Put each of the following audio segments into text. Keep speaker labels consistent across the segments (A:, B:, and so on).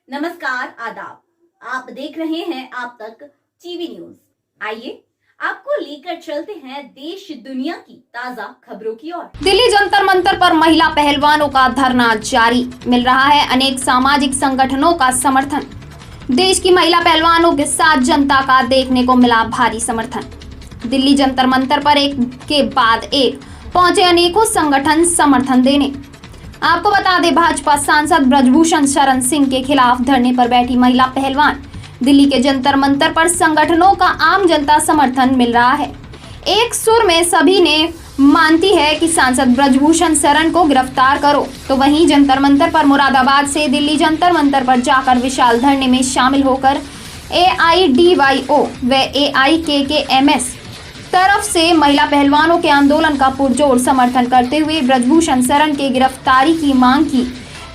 A: नमस्कार, आदाब। आप देख रहे हैं आप तक टीवी न्यूज। आइए आपको लेकर चलते हैं देश दुनिया की ताजा खबरों की ओर।
B: दिल्ली जंतर मंतर पर महिला पहलवानों का धरना जारी, मिल रहा है अनेक सामाजिक संगठनों का समर्थन। देश की महिला पहलवानों के साथ जनता का देखने को मिला भारी समर्थन। दिल्ली जंतर मंतर पर एक के बाद एक पहुंचे अनेकों संगठन समर्थन देने। आपको बता दें, भाजपा सांसद ब्रजभूषण शरण सिंह के खिलाफ धरने पर बैठी महिला पहलवान दिल्ली के जंतर मंतर पर संगठनों का आम जनता समर्थन मिल रहा है। एक सुर में सभी ने मानती है कि सांसद ब्रजभूषण शरण को गिरफ्तार करो, तो वहीं जंतर मंतर पर मुरादाबाद से दिल्ली जंतर मंतर पर जाकर विशाल धरने में शामिल होकर AIDYO व AIKKMS तरफ से महिला पहलवानों के आंदोलन का पुरजोर समर्थन करते हुए ब्रजभूषण शरण के गिरफ्तारी की मांग की।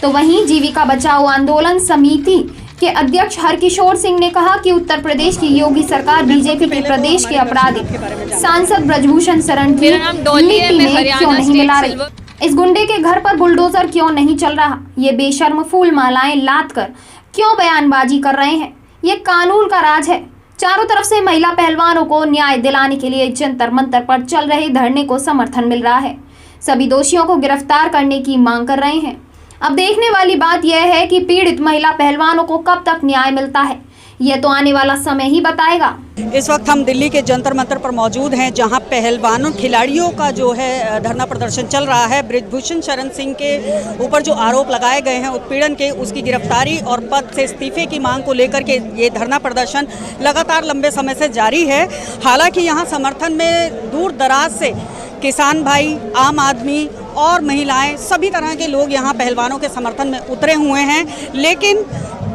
B: तो वहीं जीविका बचाओ आंदोलन समिति के अध्यक्ष हरकिशोर सिंह ने कहा कि उत्तर प्रदेश की योगी सरकार बीजेपी के प्रदेश के अपराधी सांसद ब्रजभूषण शरण की नीति में क्यों नहीं मिला रही। इस गुंडे के घर पर बुलडोजर क्यों नहीं चल रहा। ये बेशर्म फूल मालाएं लाद कर क्यों बयानबाजी कर रहे हैं। ये कानून का राज है। चारों तरफ से महिला पहलवानों को न्याय दिलाने के लिए जंतर मंतर पर चल रहे धरने को समर्थन मिल रहा है। सभी दोषियों को गिरफ्तार करने की मांग कर रहे हैं। अब देखने वाली बात यह है कि पीड़ित महिला पहलवानों को कब तक न्याय मिलता है, यह तो आने वाला समय ही बताएगा।
C: इस वक्त हम दिल्ली के जंतर मंतर पर मौजूद हैं, जहां पहलवानों खिलाड़ियों का जो है धरना प्रदर्शन चल रहा है। ब्रजभूषण शरण सिंह के ऊपर जो आरोप लगाए गए हैं उत्पीड़न के, उसकी गिरफ्तारी और पद से इस्तीफे की मांग को लेकर के ये धरना प्रदर्शन लगातार लंबे समय से जारी है। हालांकि यहाँ समर्थन में दूर दराज से किसान भाई, आम आदमी और महिलाएं, सभी तरह के लोग यहाँ पहलवानों के समर्थन में उतरे हुए हैं। लेकिन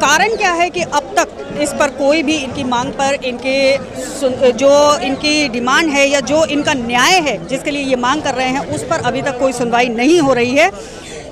C: कारण क्या है कि अब तक इस पर कोई भी इनकी मांग पर, जो इनकी डिमांड है या जो इनका न्याय है जिसके लिए ये मांग कर रहे हैं, उस पर अभी तक कोई सुनवाई नहीं हो रही है।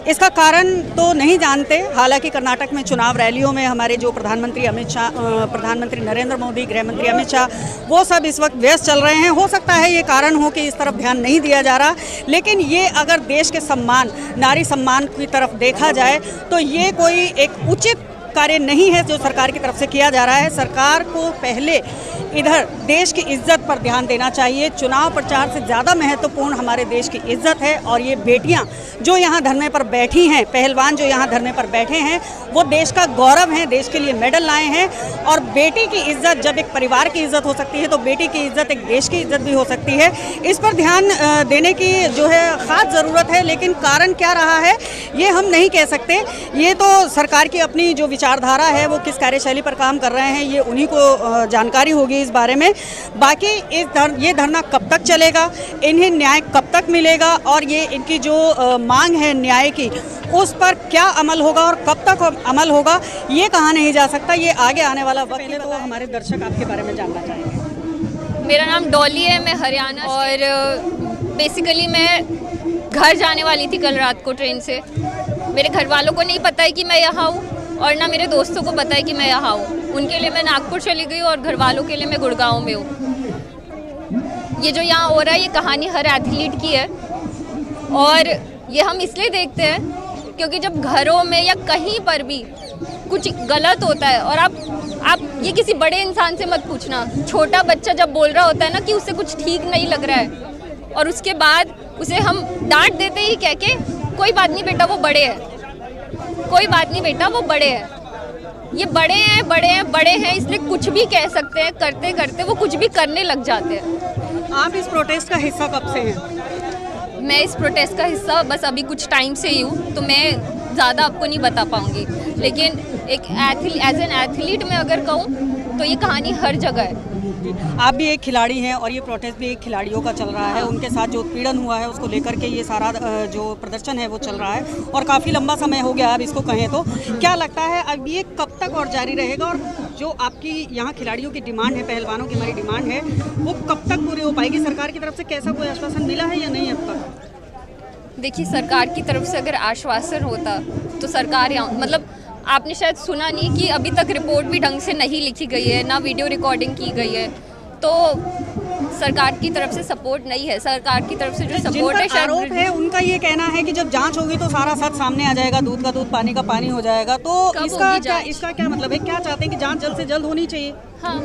C: इसका कारण तो नहीं जानते। हालांकि कर्नाटक में चुनाव रैलियों में हमारे जो प्रधानमंत्री नरेंद्र मोदी, गृह मंत्री अमित शाह, वो सब इस वक्त व्यस्त चल रहे हैं। हो सकता है ये कारण हो कि इस तरफ ध्यान नहीं दिया जा रहा। लेकिन ये अगर देश के सम्मान, नारी सम्मान की तरफ देखा जाए तो ये कोई एक उचित कार्य नहीं है जो सरकार की तरफ से किया जा रहा है। सरकार को पहले इधर देश की इज्जत पर ध्यान देना चाहिए। चुनाव प्रचार से ज़्यादा महत्वपूर्ण हमारे देश की इज्जत है। और ये बेटियां जो यहाँ धरने पर बैठी हैं, पहलवान जो यहाँ धरने पर बैठे हैं, वो देश का गौरव हैं, देश के लिए मेडल लाए हैं। और बेटी की इज्जत, जब एक परिवार की इज्जत हो सकती है तो बेटी की इज्जत एक देश की इज्जत भी हो सकती है। इस पर ध्यान देने की जो है ख़ास ज़रूरत है। लेकिन कारण क्या रहा है ये हम नहीं कह सकते। ये तो सरकार की अपनी जो विचारधारा है, वो किस कार्यशैली पर काम कर रहे हैं, ये उन्हीं को जानकारी होगी इस बारे में। बाकी ये धरना कब तक चलेगा, इन्हें न्याय कब तक मिलेगा और ये इनकी जो मांग है न्याय की, उस पर क्या अमल होगा और कब तक अमल होगा, ये कहा नहीं जा सकता। ये आगे आने वाला वक्त है। तो हमारे दर्शक आपके बारे में जानना चाहेंगे।
D: मेरा नाम डॉली है, मैं हरियाणा और बेसिकली मैं घर जाने वाली थी कल रात को ट्रेन से। मेरे घर वालों को नहीं पता है कि मैं यहाँ हूँ और ना मेरे दोस्तों को पता है कि मैं यहाँ हूँ। उनके लिए मैं नागपुर चली गई और घर वालों के लिए मैं गुड़गांव में हूँ। ये जो यहाँ हो रहा है ये कहानी हर एथलीट की है और ये हम इसलिए देखते हैं क्योंकि जब घरों में या कहीं पर भी कुछ गलत होता है और आप ये किसी बड़े इंसान से मत पूछना, छोटा बच्चा जब बोल रहा होता है ना कि उसे कुछ ठीक नहीं लग रहा है और उसके बाद उसे हम डांट देते ही कह के कोई बात नहीं बेटा वो बड़े हैं, कोई बात नहीं बेटा वो बड़े हैं। ये बड़े हैं इसलिए कुछ भी कह सकते हैं। करते करते वो कुछ भी करने लग जाते हैं।
C: आप इस प्रोटेस्ट का हिस्सा कब से हैं?
D: मैं इस प्रोटेस्ट का हिस्सा बस अभी कुछ टाइम से ही हूँ, तो मैं ज़्यादा आपको नहीं बता पाऊँगी। लेकिन एक एज एन एथलीट में अगर कहूँ तो ये कहानी हर जगह है।
C: आप भी एक खिलाड़ी हैं और ये प्रोटेस्ट भी एक खिलाड़ियों का चल रहा है। उनके साथ जो उत्पीड़न हुआ है उसको लेकर के ये सारा जो प्रदर्शन है वो चल रहा है और काफ़ी लंबा समय हो गया अब इसको कहें तो। क्या लगता है अब ये कब तक और जारी रहेगा और जो आपकी यहाँ खिलाड़ियों की डिमांड है, पहलवानों की हमारी डिमांड है, वो कब तक पूरी हो पाएगी? सरकार की तरफ से कैसा कोई आश्वासन मिला है या नहीं अब तक?
D: देखिए, सरकार की तरफ से अगर आश्वासन होता तो सरकार मतलब आपने शायद सुना नहीं कि अभी तक रिपोर्ट भी ढंग से नहीं लिखी गई है, ना वीडियो रिकॉर्डिंग की गई है। तो सरकार की तरफ से सपोर्ट नहीं है। सरकार की तरफ से जो
C: जिन
D: सपोर्ट है
C: पर आरोप है उनका ये कहना है कि जब जांच होगी तो सारा सच सामने आ जाएगा, दूध का दूध पानी का पानी हो जाएगा। तो
D: कब
C: इसका
D: होगी
C: क्या
D: जांच?
C: इसका क्या मतलब है? क्या चाहते हैं कि जांच जल्द से जल्द होनी चाहिए,
D: हाँ,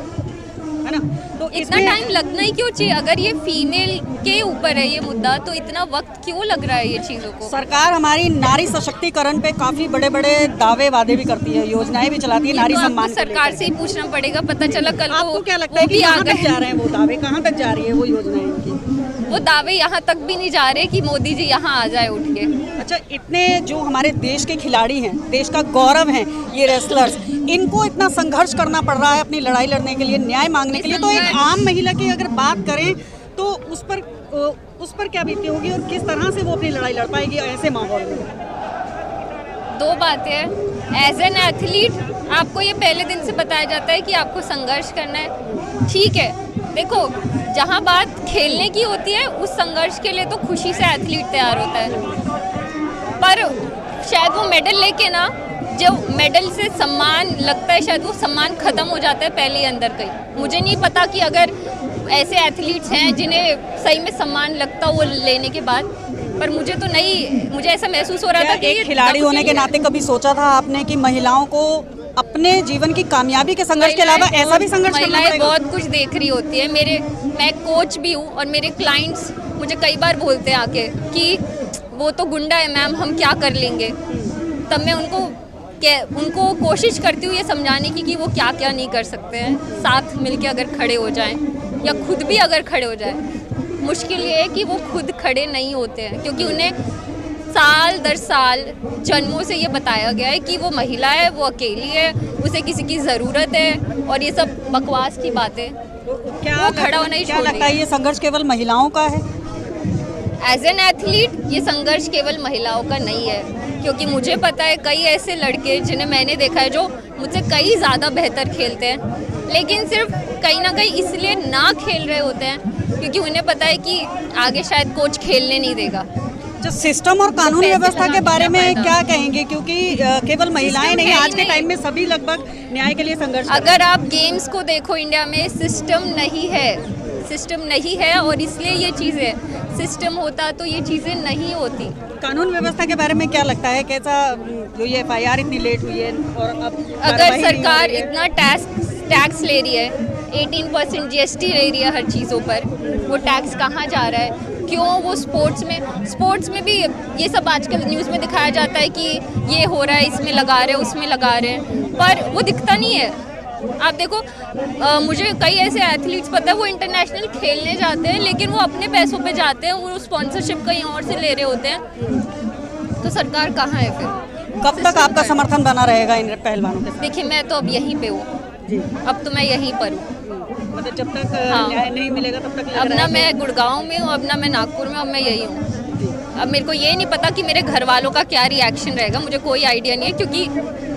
C: है ना? तो
D: इतना
C: इसमें
D: टाइम लगना ही क्यों चाहिए? अगर ये फीमेल के ऊपर है ये मुद्दा, तो इतना वक्त क्यों लग रहा है ये चीज़ों को?
C: सरकार हमारी नारी सशक्तिकरण पे काफी बड़े बड़े दावे वादे भी करती है, योजनाएं भी चलाती है नारी
D: तो आपको
C: सम्मान को
D: सरकार
C: लेकर
D: से ही पूछना पड़ेगा। पता चला कल को
C: आपको क्या लगता
D: वो
C: है कि
D: भी आ
C: कहाँ तक
D: गए।
C: जा रहे हैं वो दावे, कहाँ तक जा रही है वो योजनाएं इनकी?
D: वो दावे यहाँ तक भी नहीं जा रहे कि मोदी जी यहाँ आ जाए उठ के।
C: अच्छा, इतने जो हमारे देश के खिलाड़ी हैं, देश का गौरव हैं ये रेसलर्स, इनको इतना संघर्ष करना पड़ रहा है अपनी लड़ाई लड़ने के लिए, न्याय मांगने के लिए। तो एक आम महिला की अगर बात करें तो उस पर क्या बीती होगी और किस तरह से वो अपनी लड़ाई लड़ पाएगी ऐसे माहौल में?
D: दो बातें हैं। एज एन एथलीट आपको ये पहले दिन से बताया जाता है कि आपको संघर्ष करना है, ठीक है। देखो, जहाँ बात खेलने की होती है उस संघर्ष के लिए तो खुशी से एथलीट तैयार होता है, पर शायद वो मेडल लेके ना, जो मेडल से सम्मान लगता है शायद वो सम्मान खत्म हो जाता है पहले ही अंदर कहीं। मुझे नहीं पता कि अगर ऐसे एथलीट्स हैं जिन्हें सही में सम्मान लगता वो लेने के बाद, पर मुझे तो नहीं, मुझे ऐसा महसूस हो रहा था कि
C: एक खिलाड़ी होने के नाते कभी सोचा था आपने कि महिलाओं को अपने जीवन की कामयाबी के संघर्ष के अलावा ऐसा भी संघर्ष करना
D: महिलाएं
C: पड़ेगा?
D: बहुत कुछ देख रही होती है। मैं कोच भी हूँ और मेरे क्लाइंट्स मुझे कई बार बोलते हैं आके कि वो तो गुंडा है मैम, हम क्या कर लेंगे। तब मैं उनको कोशिश करती हूँ ये समझाने की कि वो क्या क्या नहीं कर सकते हैं, साथ मिलके अगर खड़े हो जाएं या खुद भी अगर खड़े हो जाएं। मुश्किल ये है कि वो खुद खड़े नहीं होते हैं, क्योंकि उन्हें साल दर साल जन्मों से ये बताया गया है कि वो महिला है, वो अकेली है, उसे किसी की ज़रूरत है, और ये सब बकवास की बातें।
C: क्या
D: खड़ा होना ही
C: क्या
D: छोड़
C: लगता है ये संघर्ष केवल महिलाओं का है?
D: एज एन एथलीट ये संघर्ष केवल महिलाओं का नहीं है, क्योंकि मुझे पता है कई ऐसे लड़के जिन्हें मैंने देखा है जो मुझसे कई ज़्यादा बेहतर खेलते हैं, लेकिन सिर्फ कहीं ना कहीं इसलिए ना खेल रहे होते हैं क्योंकि उन्हें पता है कि आगे शायद कोच खेलने नहीं देगा।
C: जो सिस्टम और कानून
D: पैसे
C: व्यवस्था के
D: लगा
C: बारे में
D: फायदा।
C: क्या कहेंगे? क्योंकि केवल महिलाएं नहीं,
D: है ही
C: आज के
D: नहीं।
C: टाइम में सभी लगभग न्याय के लिए संघर्ष कर रहे
D: अगर आप गेम्स को देखो, इंडिया में सिस्टम नहीं है, सिस्टम नहीं है, और इसलिए ये चीज़ें, सिस्टम होता तो ये चीज़ें नहीं होती।
C: हैं। कानून व्यवस्था के बारे में क्या लगता है? कैसा जो ये FIR इतनी लेट हुई है और अब
D: अगर
C: कार्रवाई नहीं हो
D: सरकार
C: रही है?
D: इतना टैक्स ले रही है, 18% GST ले रही है हर चीज़ों पर, वो टैक्स कहाँ जा रहा है? क्यों वो स्पोर्ट्स में भी ये सब आजकल न्यूज़ में दिखाया जाता है कि ये हो रहा है, इसमें लगा रहे हैं, उसमें लगा रहे हैं, पर वो दिखता नहीं है। आप देखो, मुझे कई ऐसे एथलीट्स पता है वो इंटरनेशनल खेलने जाते हैं, लेकिन वो अपने पैसों पे जाते हैं, वो स्पॉन्सरशिप कहीं और से ले रहे होते हैं। तो सरकार कहाँ है फिर?
C: कब तक आपका समर्थन बना रहेगा इन पहलवानों के साथ?
D: देखिए, मैं तो अब यहीं पे हूँ, अब तो मैं यहीं पर हूँ।
C: मतलब जब तक
D: हाँ।
C: न्याय नहीं मिलेगा तब तक लग
D: अब
C: रहा
D: ना
C: है कि-
D: मैं गुड़गांव में हूँ, अब ना मैं नागपुर में, अब मैं यही हूँ। अब मेरे को ये नहीं पता कि मेरे घर वालों का क्या रिएक्शन रहेगा, मुझे कोई आइडिया नहीं है, क्योंकि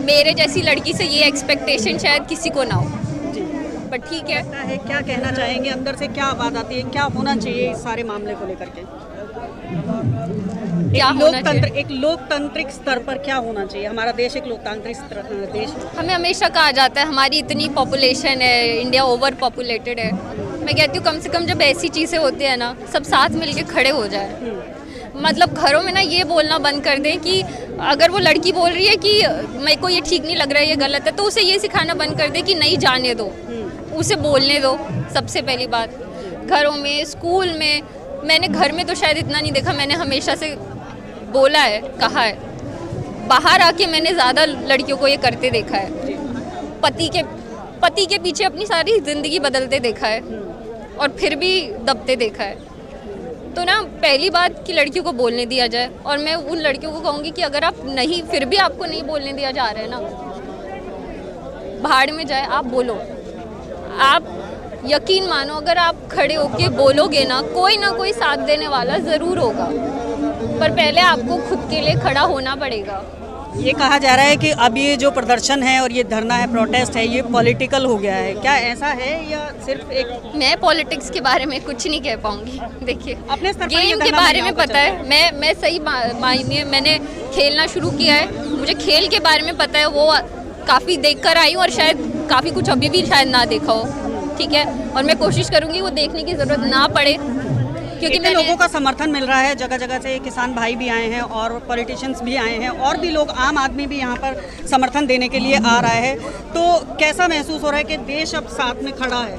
D: मेरे जैसी लड़की से ये एक्सपेक्टेशन शायद किसी को ना हो, पर ठीक है।
C: क्या कहना चाहेंगे? अंदर से क्या आवाज आती है? क्या होना चाहिए इस सारे मामले को लेकर के?
D: क्या होना चाहिए?
C: एक लोकतांत्रिक स्तर पर क्या होना चाहिए? हमारा देश एक लोकतांत्रिक देश है।
D: हमें हमेशा कहा जाता है हमारी इतनी पॉपुलेशन है, इंडिया ओवर पॉपुलेटेड है। मैं कहती हूँ कम से कम जब ऐसी चीज़ें होती है ना, सब साथ मिलके खड़े हो जाए। मतलब घरों में ना ये बोलना बंद कर दें कि अगर वो लड़की बोल रही है कि मेरे को ये ठीक नहीं लग रहा है, ये गलत है, तो उसे ये सिखाना बंद कर दे कि नहीं, जाने दो, उसे बोलने दो। सबसे पहली बात, घरों में, स्कूल में, मैंने घर में तो शायद इतना नहीं देखा, मैंने हमेशा से बोला है, कहा है। बाहर आके मैंने ज़्यादा लड़कियों को ये करते देखा है, पति के पीछे अपनी सारी ज़िंदगी बदलते देखा है, और फिर भी दबते देखा है। तो ना, पहली बात कि लड़कियों को बोलने दिया जाए, और मैं उन लड़कियों को कहूँगी कि अगर आप नहीं, फिर भी आपको नहीं बोलने दिया जा रहा है ना, भाड़ में जाए, आप बोलो। आप यकीन मानो, अगर आप खड़े होके बोलोगे ना कोई साथ देने वाला ज़रूर होगा, पर पहले आपको खुद के लिए खड़ा होना पड़ेगा।
C: ये कहा जा रहा है कि अब ये जो प्रदर्शन है और ये धरना है, प्रोटेस्ट है, ये पॉलिटिकल हो गया है। क्या ऐसा है या सिर्फ एक?
D: मैं पॉलिटिक्स के बारे में कुछ नहीं कह पाऊंगी। देखिए,
C: अपने स्तर पर ये
D: गेम के
C: धरना
D: बारे में
C: महिलाओं का
D: पता है, मैं सही मायने मैंने खेलना शुरू किया है, मुझे खेल के बारे में पता है, वो काफ़ी देख कर आई हूँ, और शायद काफ़ी कुछ अभी भी शायद ना देखा हो, ठीक है, और मैं कोशिश करूँगी वो देखने की ज़रूरत ना पड़े, क्योंकि
C: इतने लोगों का समर्थन मिल रहा है, जगह जगह से किसान भाई भी आए हैं और पॉलिटिशियंस भी आए हैं और भी लोग, आम आदमी भी यहाँ पर समर्थन देने के लिए आ रहा है, तो कैसा महसूस हो रहा है कि देश अब साथ में खड़ा है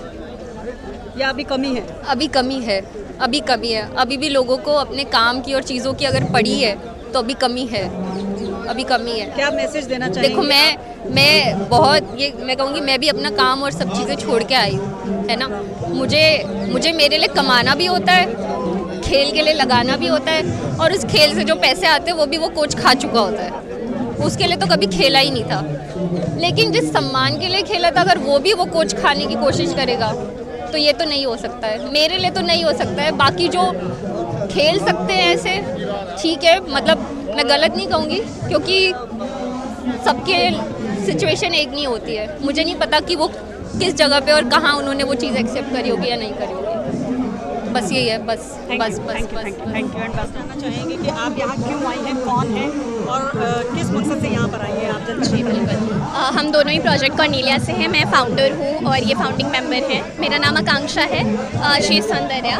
C: या अभी कमी है?
D: अभी कमी है, अभी कमी है, अभी भी लोगों को अपने काम की और चीज़ों की अगर पड़ी है तो अभी कमी है, अभी कमी है।
C: क्या मैसेज देना चाहिए?
D: देखो मैं बहुत ये मैं कहूँगी, मैं भी अपना काम और सब चीज़ें छोड़ के आई हूँ, है ना। मुझे मेरे लिए कमाना भी होता है, खेल के लिए लगाना भी होता है, और उस खेल से जो पैसे आते हैं वो भी वो कोच खा चुका होता है, उसके लिए तो कभी खेला ही नहीं था। लेकिन जिस सम्मान के लिए खेला था, अगर वो भी वो कोच खाने की कोशिश करेगा तो ये तो नहीं हो सकता है, मेरे लिए तो नहीं हो सकता है। बाकी जो खेल सकते हैं ऐसे, ठीक है, मतलब मैं गलत नहीं कहूँगी, क्योंकि सबके सिचुएशन एक नहीं होती है। मुझे नहीं पता कि वो किस जगह पे और कहाँ उन्होंने वो चीज़ एक्सेप्ट करी होगी या नहीं करी होगी, बस यही है, बस।
C: Thank you. एंड बस जानना चाहेंगे कि आप यहाँ क्यों आई हैं, कौन है और किस मकसद से यहाँ पर आई हैं आप?
E: जी बिल्कुल, हम दोनों ही प्रोजेक्ट कॉर्नेलिया से हैं। मैं फाउंडर हूँ और ये फाउंडिंग मेंबर हैं। मेरा नाम आकांक्षा है, श्री सौंदर्या।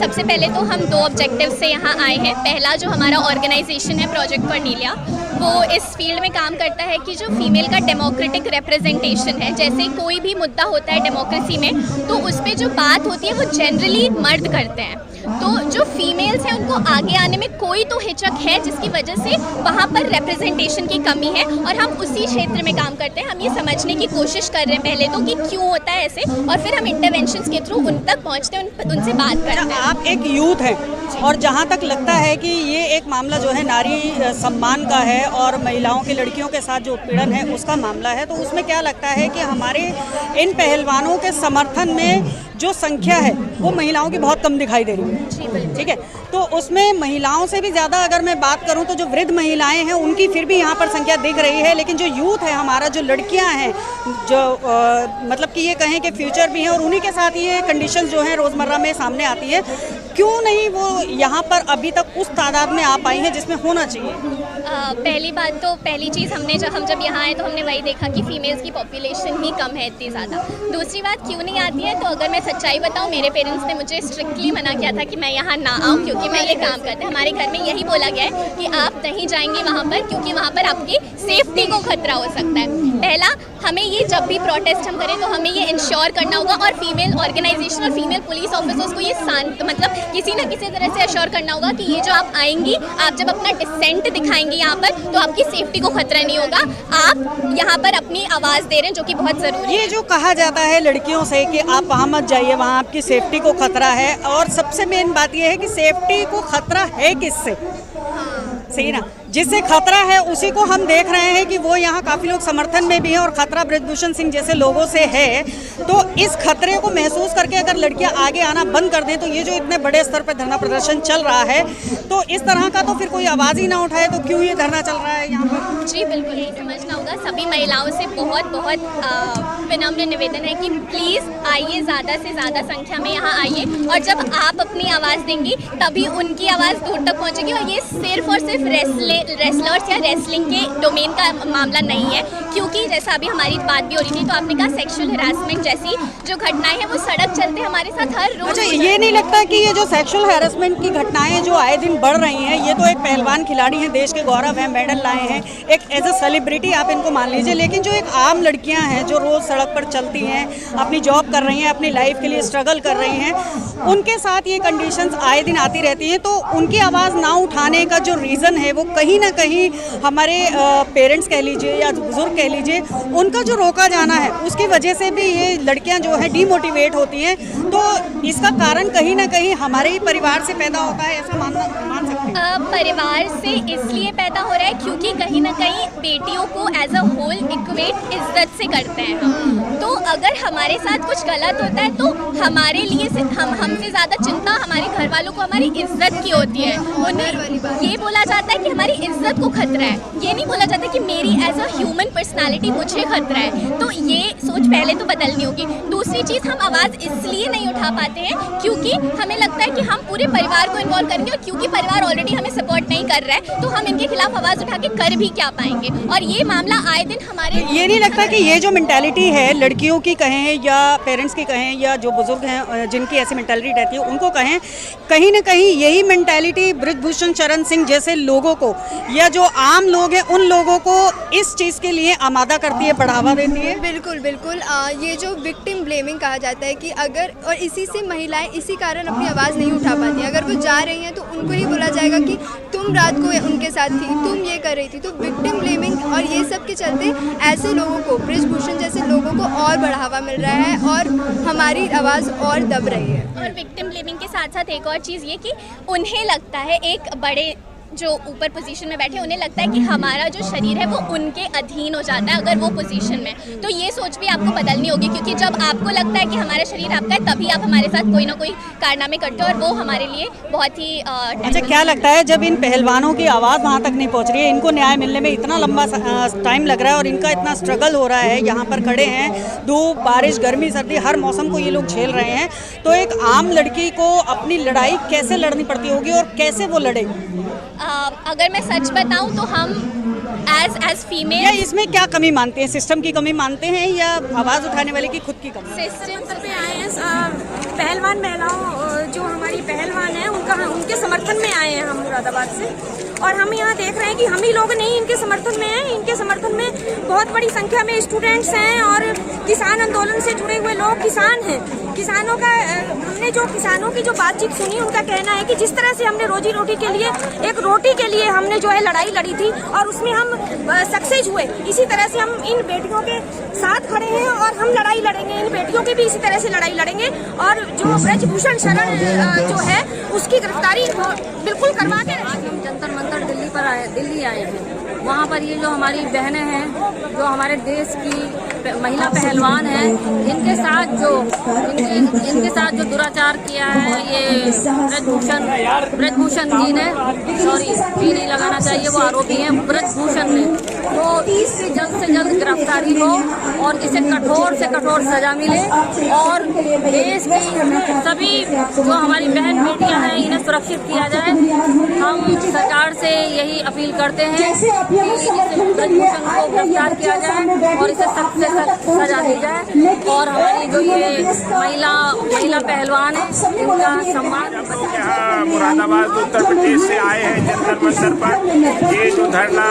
E: सबसे पहले तो हम 2 ऑब्जेक्टिव से यहाँ आए हैं। पहला जो हमारा ऑर्गेनाइजेशन है प्रोजेक्ट कॉर्नेलिया, वो इस फील्ड में काम करता है कि जो फीमेल का डेमोक्रेटिक रिप्रेजेंटेशन है, जैसे कोई भी मुद्दा होता है डेमोक्रेसी में, तो उस पर जो बात होती है वो जनरली मर्द करते हैं। तो जो फीमेल्स हैं उनको आगे आने में कोई तो हिचक है, जिसकी वजह से वहाँ पर रिप्रेजेंटेशन की कमी है, और हम उसी क्षेत्र में काम करते हैं। हम ये समझने की कोशिश कर रहे हैं पहले तो कि क्यों होता है ऐसे, और फिर हम इंटरवेंशंस के थ्रू उन तक पहुँचते हैं, उनसे बात करते हैं।
C: आप एक यूथ हैं और जहाँ तक लगता है कि ये एक मामला जो है नारी सम्मान का है और महिलाओं की, लड़कियों के साथ जो उत्पीड़न है उसका मामला है, तो उसमें क्या लगता है कि हमारे इन पहलवानों के समर्थन में जो संख्या है वो महिलाओं की बहुत कम दिखाई दे रही है, ठीक है। तो उसमें महिलाओं से भी ज़्यादा अगर मैं बात करूं तो जो वृद्ध महिलाएं हैं उनकी फिर भी यहाँ पर संख्या दिख रही है, लेकिन जो यूथ है हमारा, जो लड़कियां हैं, जो मतलब कि ये कहें कि फ्यूचर भी हैं, और उन्हीं के साथ ये कंडीशन जो हैं रोज़मर्रा में सामने आती है, क्यों नहीं वो यहाँ पर अभी तक उस तादाद में आ पाई हैं जिसमें होना चाहिए?
E: पहली बात तो, पहली चीज़ हम जब यहाँ आए तो हमने वही देखा कि फीमेल्स की पॉपुलेशन ही कम है इतनी ज़्यादा। दूसरी बात क्यों नहीं आती है, तो अगर मैं सच्चाई बताऊँ, मेरे पेरेंट्स ने मुझे स्ट्रिक्टली मना किया था कि मैं यहाँ ना आऊँ, क्योंकि मैं ये काम करते हैं। हमारे घर में यही बोला गया है कि आप नहीं जाएंगी वहाँ पर, क्योंकि वहाँ पर आपकी सेफ्टी को खतरा हो सकता है। पहला, हमें ये जब भी प्रोटेस्ट हम करें तो हमें ये इंश्योर करना होगा, और फीमेल ऑर्गेनाइजेशन और फीमेल पुलिस ऑफिसर्स को ये मतलब किसी न किसी तरह से अश्योर करना होगा कि ये जो आप आएंगी, आप जब अपना डिसेंट दिखाएंगी यहाँ पर, तो आपकी सेफ्टी को खतरा नहीं होगा। आप यहाँ पर अपनी आवाज़ दे रहे हैं, जो कि बहुत ज़रूरी है।
C: ये जो कहा जाता है लड़कियों से कि आप वहाँ मत जाइए, वहाँ आपकी सेफ्टी को खतरा है, और सबसे मेन बात ये है कि सेफ्टी को खतरा है किससे? सही ना, जिससे खतरा है उसी को हम देख रहे हैं कि वो यहाँ काफ़ी लोग समर्थन में भी हैं, और खतरा बृजभूषण सिंह जैसे लोगों से है। तो इस खतरे को महसूस करके अगर लड़कियाँ आगे आना बंद कर दें, तो ये जो इतने बड़े स्तर पर धरना प्रदर्शन चल रहा है, तो इस तरह का तो फिर कोई आवाज़ ही ना उठाए, तो क्यों ये धरना चल रहा है यहाँ पर?
E: जी बिल्कुल, ये समझना होगा। सभी महिलाओं से बहुत विनम्र निवेदन है कि प्लीज़ आइए, ज़्यादा से ज़्यादा संख्या में यहाँ आइए, और जब आप अपनी आवाज़ देंगी तभी उनकी आवाज़ दूर तक पहुँचेगी। और ये सिर्फ और सिर्फ रेसलर्स या रेसलिंग के डोमेन का मामला नहीं है, क्योंकि जैसा अभी हमारी बात भी हो रही थी, तो आपने कहा सेक्सुअल हरासमेंट जैसी जो घटनाएं हैं वो सड़क चलते हमारे साथ हर रोज।
C: अच्छा, ये नहीं लगता कि ये जो सेक्सुअल हैरेसमेंट की घटनाएं जो आए दिन बढ़ रही हैं, ये तो एक पहलवान खिलाड़ी हैं, देश के गौरव हैं, मेडल लाए हैं, एक एज अ सेलिब्रिटी आप इनको मान लीजिए, लेकिन जो एक आम लड़कियां हैं जो रोज़ सड़क पर चलती हैं, अपनी जॉब कर रही हैं, अपनी लाइफ के लिए स्ट्रगल कर रही हैं, उनके साथ ये कंडीशंस आए दिन आती रहती हैं, तो उनकी आवाज़ ना उठाने का जो रीज़न है वो कहीं ना कहीं हमारे पेरेंट्स कह लीजिए या बुजुर्ग कह लीजिए, उनका जो रोका जाना है उसकी वजह से भी ये लड़कियां जो है डीमोटिवेट होती हैं। तो इसका कारण कहीं ना कहीं हमारे ही परिवार से पैदा होता है, ऐसा मान सकते हैं?
E: परिवार से इसलिए पैदा हो रहा है क्योंकि कहीं ना कहीं बेटियों को एज अ होल इक्वेट इज्जत से करते हैं हम। तो अगर हमारे साथ कुछ गलत होता है तो हमारे लिए हमसे ज़्यादा चिंता हमारे घर वालों को हमारी इज्जत की होती है। उन्हें ये बोला जाता है कि हमारी इज्जत को खतरा है, ये नहीं बोला जाता कि मेरी एज अ ह्यूमन पर्सनालिटी मुझे खतरा है। तो ये सोच पहले तो बदलनी होगी। दूसरी चीज़, हम आवाज़ इसलिए नहीं उठा पाते हैं क्योंकि हमें लगता है कि हम पूरे परिवार को इन्वॉल्व करेंगे, और क्योंकि परिवार कम्युनिटी हमें सपोर्ट नहीं कर रहा है, तो हम इनके खिलाफ आवाज़ उठा के कर भी क्या पाएंगे। और ये मामला आए दिन हमारे,
C: ये नहीं लगता कि ये जो मेंटालिटी है लड़कियों की कहें या पेरेंट्स की कहें या जो बुजुर्ग हैं जिनकी ऐसी मेंटालिटी रहती है उनको कहें, कहीं ना कहीं यही मेंटालिटी बृजभूषण शरण सिंह जैसे लोगों को या जो आम लोग हैं उन लोगों को इस चीज़ के लिए आमादा करती है, बढ़ावा देती है?
F: बिल्कुल बिल्कुल। ये जो विक्टिम ब्लेमिंग कहा जाता है कि अगर, और इसी से महिलाएं इसी कारण अपनी आवाज़ नहीं उठा पाती, अगर वो जा रही हैं तो उनको ही बोला जाएगा कि तुम रात को उनके साथ थी, तुम ये कर रही थी। तो विक्टिम ब्लेमिंग और ये सब के चलते ऐसे लोगों को, बृजभूषण जैसे लोगों को और बढ़ावा मिल रहा है और हमारी आवाज़ और दब रही है।
E: और विक्टिम ब्लेमिंग के साथ साथ एक और चीज़ ये कि उन्हें लगता है, एक बड़े जो ऊपर पोजीशन में बैठे, उन्हें लगता है कि हमारा जो शरीर है वो उनके अधीन हो जाता है अगर वो पोजीशन में। तो ये सोच भी आपको बदलनी होगी, क्योंकि जब आपको लगता है कि हमारा शरीर आपका है तभी आप हमारे साथ कोई ना कोई कारनामे करते हो, और वो हमारे लिए बहुत ही
C: अच्छा, क्या लगता है जब इन पहलवानों की आवाज़ वहाँ तक नहीं पहुँच रही है, इनको न्याय मिलने में इतना लंबा टाइम लग रहा है और इनका इतना स्ट्रगल हो रहा है, यहाँ पर खड़े हैं, धूप बारिश गर्मी सर्दी हर मौसम को ये लोग झेल रहे हैं, तो एक आम लड़की को अपनी लड़ाई कैसे लड़नी पड़ती होगी और कैसे वो लड़ेगी?
E: अगर मैं सच बताऊं तो हम एज फीमेल,
C: या इसमें क्या कमी मानते हैं? सिस्टम की कमी मानते हैं या आवाज़ उठाने वाले की खुद की कमी?
E: सिस्टम
G: पे आए हैं पहलवान महिलाओं, जो हमारी पहलवान है उनके समर्थन में आए हैं हम मुरादाबाद से, और हम यहाँ देख रहे हैं कि हम ही लोग नहीं इनके समर्थन में हैं, इनके समर्थन में बहुत बड़ी संख्या में स्टूडेंट्स हैं और किसान आंदोलन से जुड़े हुए लोग किसान हैं। किसानों का, हमने जो किसानों की जो बातचीत सुनी, उनका कहना है कि जिस तरह से हमने रोजी रोटी के लिए, एक रोटी के लिए हमने जो है लड़ाई लड़ी थी और उसमें हम सक्सेस हुए, इसी तरह से हम इन बेटियों के साथ खड़े हैं और हम लड़ाई लड़ेंगे, इन बेटियों की भी इसी तरह से लड़ाई लड़ेंगे। और जो बृजभूषण शरण जो है उसकी गिरफ्तारी बिल्कुल करवा के रहेंगे।
H: जंतर मंतर दिल्ली आए हैं, वहाँ पर ये जो हमारी बहनें हैं, जो हमारे देश की महिला पहलवान हैं, इनके साथ जो दुराचार किया है ये बृजभूषण जी ने, सॉरी जी नहीं लगाना चाहिए, वो आरोपी हैं बृजभूषण ने, तो इसकी जल्द से जल्द गिरफ्तारी हो और इसे कठोर से कठोर सजा मिले और देश की सभी जो हमारी बहन बेटियां हैं इन्हें सुरक्षित किया जाए। हम सरकार से यही अपील करते हैं कि इसे बृजभूषण को गिरफ्तार किया जाए और इसे सख्त से सख्त सजा दी जाए और हमारी जो ये महिला पहलवान है इनका सम्मान।
I: यहाँ मुरादाबाद उत्तर प्रदेश से आए हैं जंतर मंतर पर, ये जो धरना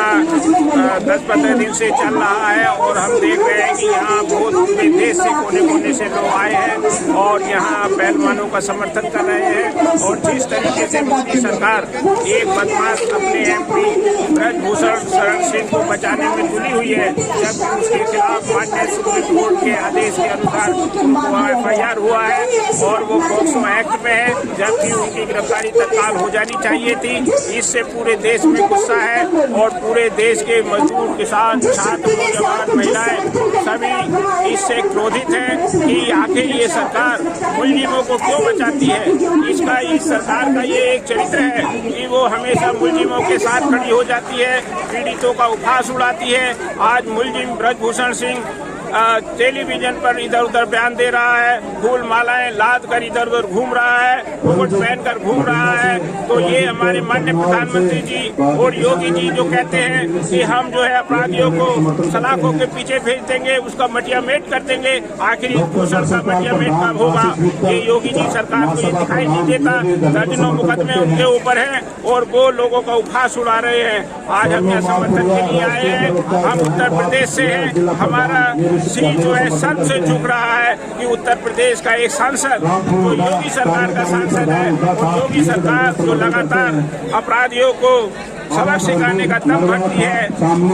I: 10-15 दिन से चल रहा है और हम देख रहे हैं कि यहाँ बहुत पूरे देश से कोने कोने से लोग आए हैं और यहाँ पहलवानों का समर्थन कर रहे हैं। और जिस तरीके से मोदी सरकार एक बदमाश अपने MP बृजभूषण शरण सिंह को बचाने में तुली हुई है, जबकि उसके खिलाफ माननीय सुप्रीम कोर्ट के आदेश के अनुसार FIR हुआ है और वो पॉक्सो एक्ट में है, जबकि उनकी गिरफ्तारी तत्काल हो जानी चाहिए थी। इससे पूरे देश में गुस्सा है और पूरे देश के मजदूर, किसान, छात्र, नौजवान, महिलाएं सभी इससे क्रोधित हैं कि आखिर ये सरकार मुलजिमों को क्यों बचाती है। इस सरकार का ये एक चरित्र है कि वो हमेशा मुलजिमों के साथ खड़ी हो जाती है, पीड़ितों का उपहास उड़ाती है। आज मुलजिम बृजभूषण सिंह टेलीविजन पर इधर उधर बयान दे रहा है, फूल मालाएं लाद कर इधर उधर घूम रहा है, मुकुट पहनकर घूम रहा है। तो ये हमारे माननीय प्रधानमंत्री जी और योगी जी जो कहते हैं कि हम जो है अपराधियों को सलाखों के पीछे भेज देंगे, उसका मटिया मेट कर देंगे, आखिर भूषण का मटिया मेट कब होगा? ये योगी जी सरकार को ये दिखाई नहीं देता। दर्जनों मुकदमे उनके ऊपर हैं और वो लोगों का उपहास उड़ा रहे हैं। आज हम यहाँ समर्थन के लिए आए हैं, हम उत्तर प्रदेश से हैं, हमारा सिर जो है सर से झुक रहा है कि उत्तर प्रदेश का एक सांसद जो योगी सरकार का सांसद है, योगी सरकार जो लगातार अपराधियों को सबक सिखाने का दम भरती है,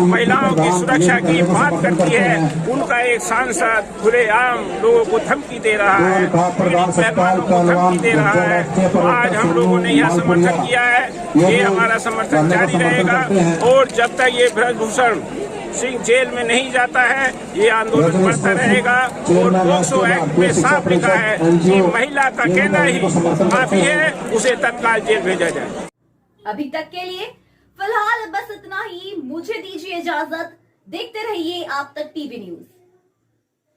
I: महिलाओं की सुरक्षा की बात करती है, उनका एक सांसद खुलेआम लोगों को धमकी दे रहा है, पहलवानों को धमकी दे रहा है। तो आज हम लोगों ने यहाँ समर्थन किया है, ये हमारा समर्थन जारी रहेगा और जब तक ये बृजभूषण सिंह जेल में नहीं जाता है ये आंदोलन बढ़ता रहेगा। और पॉक्सो एक्ट में साफ लिखा है कि महिला का कहना ही काफी है, उसे तत्काल जेल भेजा जाए।
A: अभी तक के लिए फिलहाल बस इतना ही, मुझे दीजिए इजाजत। देखते रहिए आप तक टीवी न्यूज।